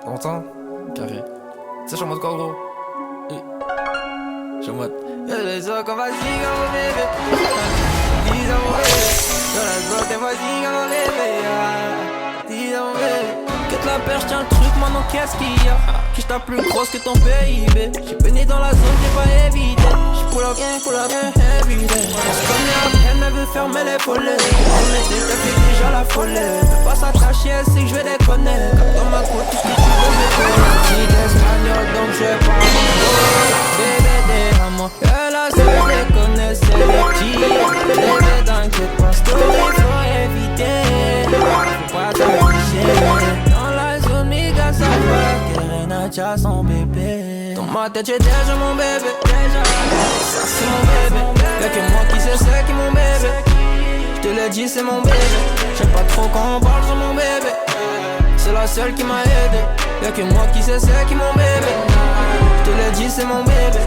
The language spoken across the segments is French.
T'entends? Carré. Tu sais, je suis en mode quoi, gros? Je suis en mode. Les autres, comme vas-y, comme bébé. Dis à mon bébé. Dans la zone, t'es vas-y, comme bébé. Dis à mon bébé. Que la perche, tiens le truc, maintenant qu'est-ce qu'il y a? Que j'tape plus grosse que ton PIB. J'suis baigné dans la zone, j'ai pas évité. J'pull up, everyday. On se connaît à peine, elle veut fermer les volets. On était, t'as fait déjà la folie. Fais pas s'attacher, elle sait que j'vais déconner. Comme dans ma cour, tout ce que tu veux, je connais. Petit espagnol, donc j'vais pas bébé derrière moi. Elle a ce que je connais, c'est les petits. Bébé, t'inquiète pas, story, faut éviter. Faut pas t'afficher. Ça va, Kerena t'a son bébé. Dans ma tête j'ai déjà mon bébé. Ça c'est mon bébé. Y'a que moi qui sais c'est qui mon bébé. J'te l'ai dit c'est mon bébé. J'sais pas trop quand on parle sur mon bébé. C'est la seule qui m'a aidé. Y'a que moi qui sais c'est qui mon bébé. J'te l'ai dit c'est mon bébé.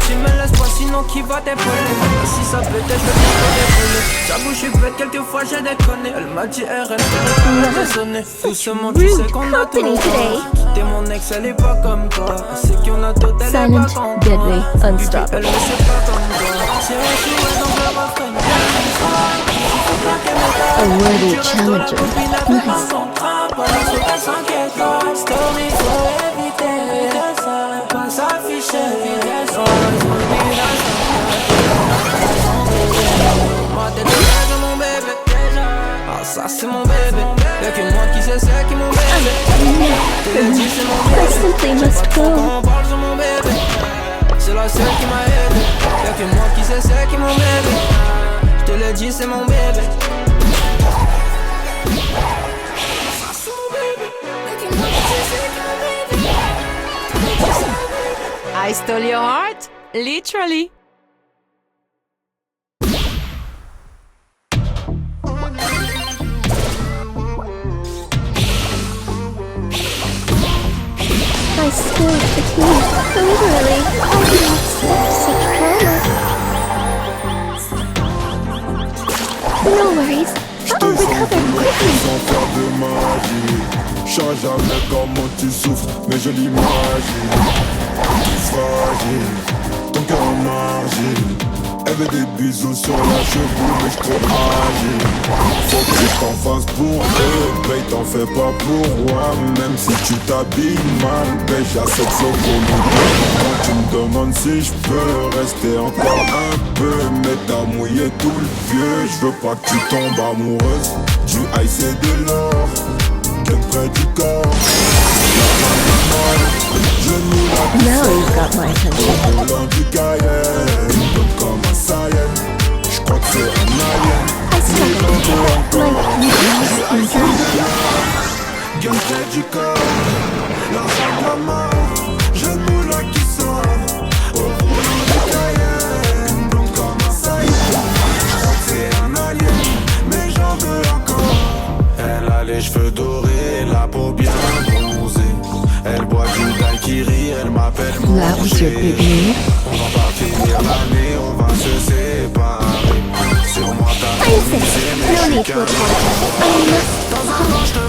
Tu me laisses pas sinon qui va t'épauler. Si ça peut être je vais t'épauler. J'avoue je suis bête quelquefois j'ai déconné. Elle m'a dit RN t'aurais raisonné. Doucement tu sais qu'on a tout le temps. T'es mon ex elle est pas comme toi. Elle sait qu'on a tout elle est pas comme toi. Deadly, Elle unstoppable. ne sait pas comme toi. C'est vrai que ouais donc je la refraine. A worthy challenger. Nice. Story faut éviter. Pas s'afficher. Ça c'est mon bébé, y'a que moi qui sais c'est qui mon bébé. Je te l'ai dit c'est mon bébé. I simply must Quand go. on parle sur mon bébé, c'est la seule qui m'a aidé. Y'a que moi qui sais c'est qui mon bébé. Je te l'ai dit c'est mon bébé. Ça c'est mon bébé, y'a que moi qui sais c'est qui mon bébé. I stole your heart, literally. I spilled the tea. Literally, I cannot accept such drama. No worries, I'll recover quickly. Sans faire de magie, je sais jamais comment tu souffres, mais je l'imagine. Fragile, ton cœur en margine. Elle veut des bisous sur la cheveux, mais je te agile. Faut que tu t'en fasses pour eux, paye t'en fais pas pour moi. Même si tu t'habilles mal, paye j'accepte ce qu'on nous donne. Quand tu me demandes si je peux rester encore un peu, mais t'as mouillé tout le vieux. Je veux pas que tu tombes amoureuse du ice et de l'or, qu'elle près du corps. Now you've got my attention. I struggle like you Gueule près du corps, l'argent de la mort, jeune moula qui sort, au volant du Cayenne, blonde comme un saïd. J'crois que c'est un alien, mais j'en veux encore. Elle a les cheveux dorés, la peau bien bronzée. Elle boit du daiquiri, elle m'appelle mon That was your big move. On va pas finir l'année, on va se séparer. Sur moi t'as I insist. No need to apologize. I'm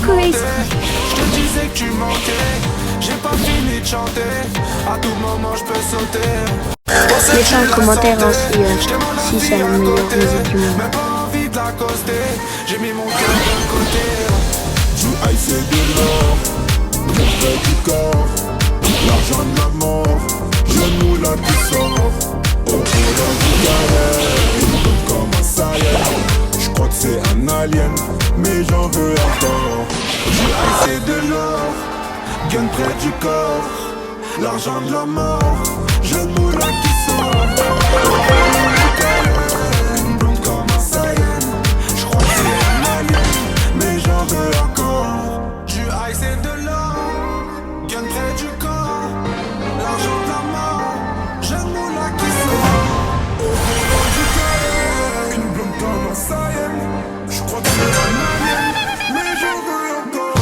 crazy. Je te disais que tu manquais, j'ai pas fini de chanter. À tout moment je peux sauter. Laissez un commentaire si c'est la meilleure musique du monde. Même pas envie de l'accoster, j'ai mis mon cœur de côté. Du ice et de l'or, le près du corps, l'argent de la mort, jeune moula qui sort, au volant du carré, une bonne comme un saïd. J'crois que c'est un alien, mais j'en veux encore. Du ice et de l'or, gun près du corps, l'argent de la mort, jeune moula qui sort, au volant du carré, une blonde comme un saïd. J'crois que c'est un alien, mais j'en veux encore. Du ice et de l'or, gun près du corps, l'argent de la mort, jeune moula qui sort, au volant du carré, une blonde comme un saïd. J'crois que c'est un alien, mais j'en veux encore.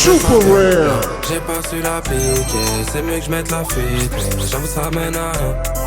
super rare. J'ai pas su l'appliquer, c'est mieux que je mette la fuite. J'avoue ça mène à rien.